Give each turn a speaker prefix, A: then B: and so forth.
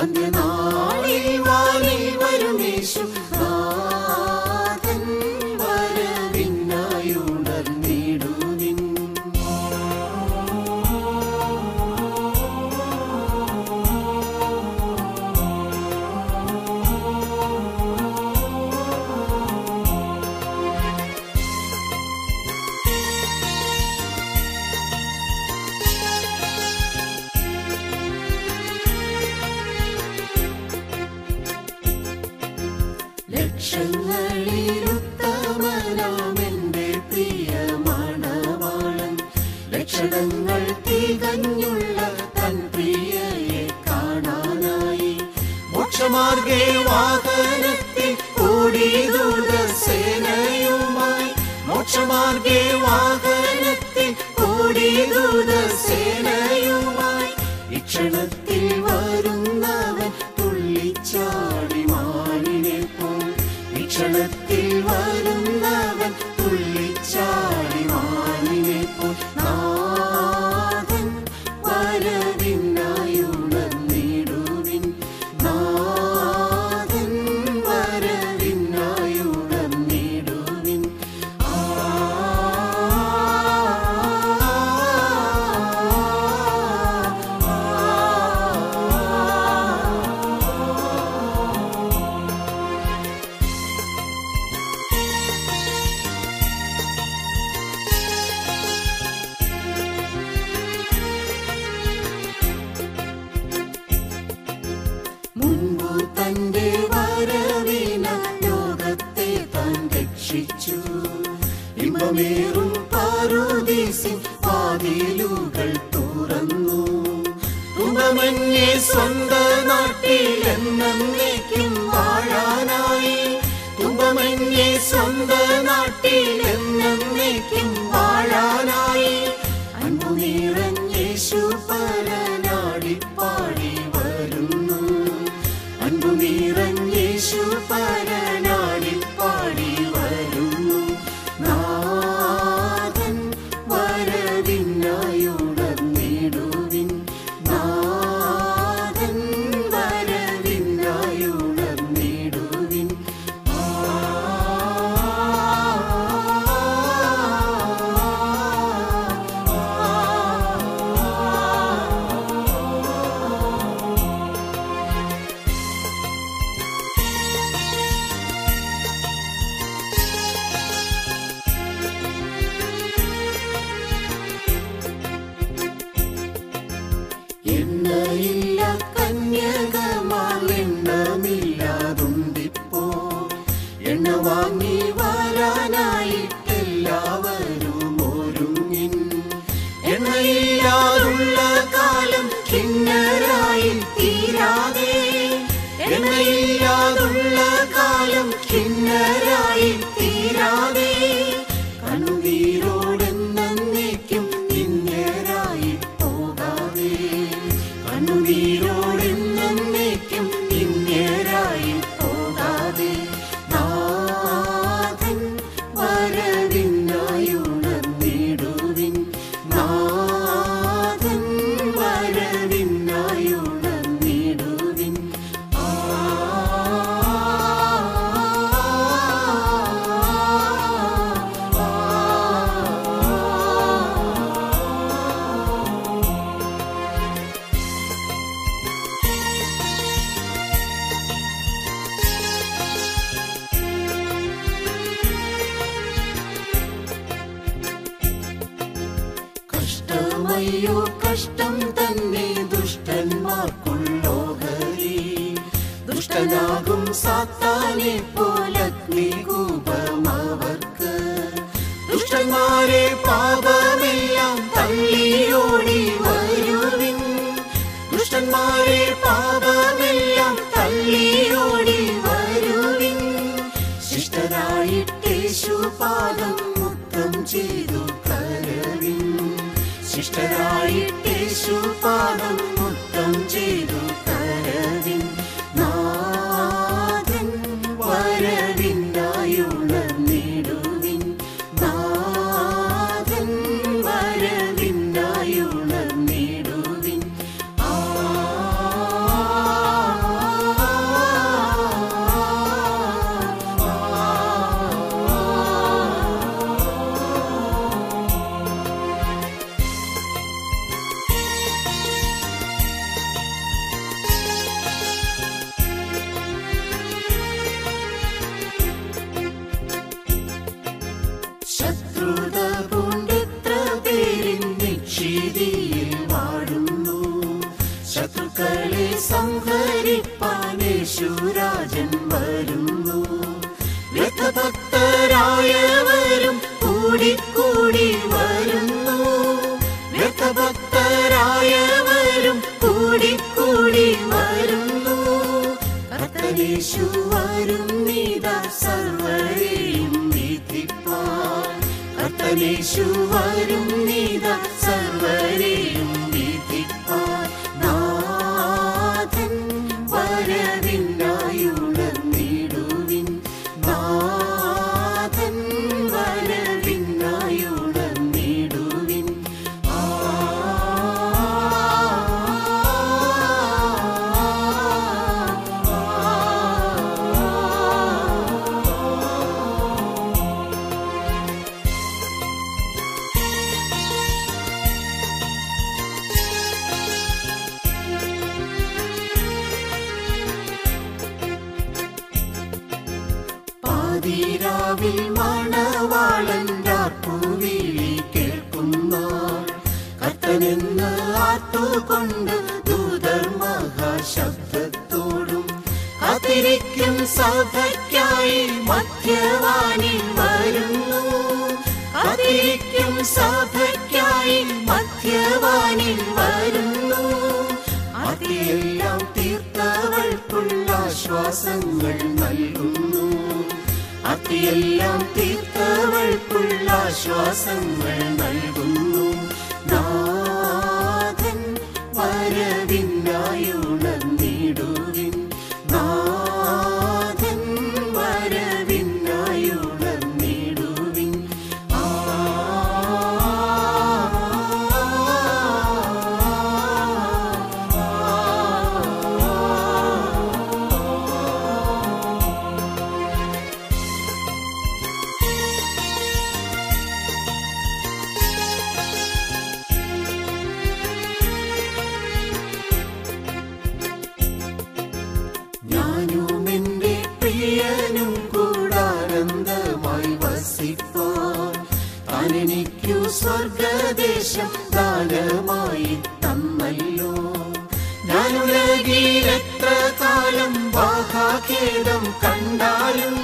A: അന്ത്യനാളിൽ വാനിൽ വരുമേശു നാഥൻ വരവിനായി ഉണർന്നിടുവിൻ. ലക്ഷങ്ങളിലുത്തമനാമെന്റെ പ്രിയ മണവാളൻ, ലക്ഷണങ്ങൾ തികഞ്ഞുള്ള തൻ പ്രിയയെ കാണാനായി മോക്ഷമാർഗേ വാഹനത്തിൽ കൂടി ദൂതസേനയുമായി, മോക്ഷമാർഗേ വാഹനത്തിൽ കൂടി ദൂതസേനയുമായി. ഇക്ഷണത്തിൽ വരുന്നവൻ തുള്ളിച്ചാടി മാനിനെ പോൽ, ഇക്ഷണത്തിൽ വരുന്നവൻ തുള്ളിച്ചാടി മാനിനെ പോൽ. നാഥൻ വരവിനായി ഉണർന്നിടുവിൻ, നാഥൻ വരവിനായി ഉണർന്നിടുവിൻ. മുൻപു തന്റെ വരവിന ലോകത്തെ താൻ രക്ഷിച്ചു, ഇമ്പമേറും പറുദീസിൻ വാതിലുകൾ തുറന്നു. തുമ്പമന്യേ സ്വന്ത നാട്ടിൽ എന്നേക്കും വാഴാനായി, തുമ്പമന്യേ സ്വന്ത നാട്ടിൽ എന്നേക്കും വാഴാനായി. അൻപു നിറഞ്ഞേശു പരനാടിപ്പാടി വരുന്നു, അൻപു നിറഞ്ഞേശു പരനാടിപ്പാടി വരുന്നു. നാഥൻ വരവിനായി ഉണർന്നിടുവിൻ, നാഥൻ വരവിനായി ഉണർന്നിടുവിൻ. എണ്ണയില്ല കന്യകമാർ എണ്ണമില്ലാതുണ്ടിപ്പോ, എണ്ണ വാങ്ങി വരാനായിട്ടെല്ലാവരും ഒരുങ്ങിൻ. എണ്ണയില്ലാതുള്ള കാലം കിന്നരായി തീരാതെ, എണ്ണയില്ലാതുള്ള കാലം കിന്നരായി തീരാതെ. കണ്ണുനീരോടെന്നേക്കും നിന്യരായി പോകാതെ, കണ്ണുനീരോടെന്നേക്കും നിന്യരായി പോകാതെ. നാഥൻ വരവിനായി ഉണർന്നിടുവിൻ, നാഥൻ വരവിനായി ഉണർന്നിടുവിൻ. കഷ്ടമയ്യോ കഷ്ടം തന്നെ ദുഷ്ടന്മാർക്കുള്ളോഹരി, ദുഷ്ടനാകും സാത്താനെ പോലഗ്നികൂപമവർക്ക്. ദുഷ്ടന്മാരെ പാപമെല്ലാം തള്ളിയോടി വരുവിൻ, ദുഷ്ടന്മാരെ പാപമെല്ലാം തള്ളിയോടി വരുവിൻ. ശിഷ്ടരായിട്ടേശു പാദം മുത്തം ചെയ്തു കരവിൻ, ശിഷ്ടരായിട്ടേശു പാദം മുത്തം ചെയ്തു കരവിൻ. നാഥൻ വരവിനായി ഉണർന്നിടുവിൻ, നാഥൻ ഭരിപ്പാൻ യേശുരാജൻ വരുന്നു. വ്യർത്ഥഭക്തരായവരും കൂടിക്കൂടി വരുന്നു. വ്യർത്ഥഭക്തരായവരും കൂടിക്കൂടി വരുന്നു. കർത്തനേശു വരുന്നിതാ സർവ്വരെയും വിധിപ്പാൻ. കർത്തനേശു വരുന്നിതാ സർവ്വരെയും വിധിപ്പാൻ. നാഥൻ വരവിനായുണർന്നിടുവിൻ. നാഥൻ വരവിനായുണർന്നിടുവിൻ. പാതിരാവിൽ മണവാളൻ രാപ്പുവിളി കേൾക്കുന്നാൾ. കർത്തനെന്ന് ആർത്തുകൊണ്ട് ദൂതർ മഹാശബ്ദത്തോടും കാത്തിരിക്കും സഭയ്ക്കായി മധ്യവാനിൽ വരുന്നു. കാത്തിരിക്കും സഭയ്ക്കായി മധ്യവാനിൽ വരുന്നു. അതിയെല്ലാം തീർത്തവൾക്കുള്ള ആശ്വാസങ്ങൾ നൽകുന്നു. അതിയെല്ലാം തീർത്തവൾക്കുള്ള ആശ്വാസങ്ങൾ നൽകുന്നു. നാഥൻ വരവിനായുണർന്നിടുവിൻ. നാഥൻ വരവിനായുണർന്നിടുവിൻ. ഞാനും എന്റെ പ്രിയനും കൂടാനന്ദമായി വസിപ്പാൻ താനെനിക്കു സ്വർഗദേശം ദാനമായി തന്നല്ലോ. ഞാനുലകിൽ എത്ര കാലം മഹാഖേദം കണ്ടാലും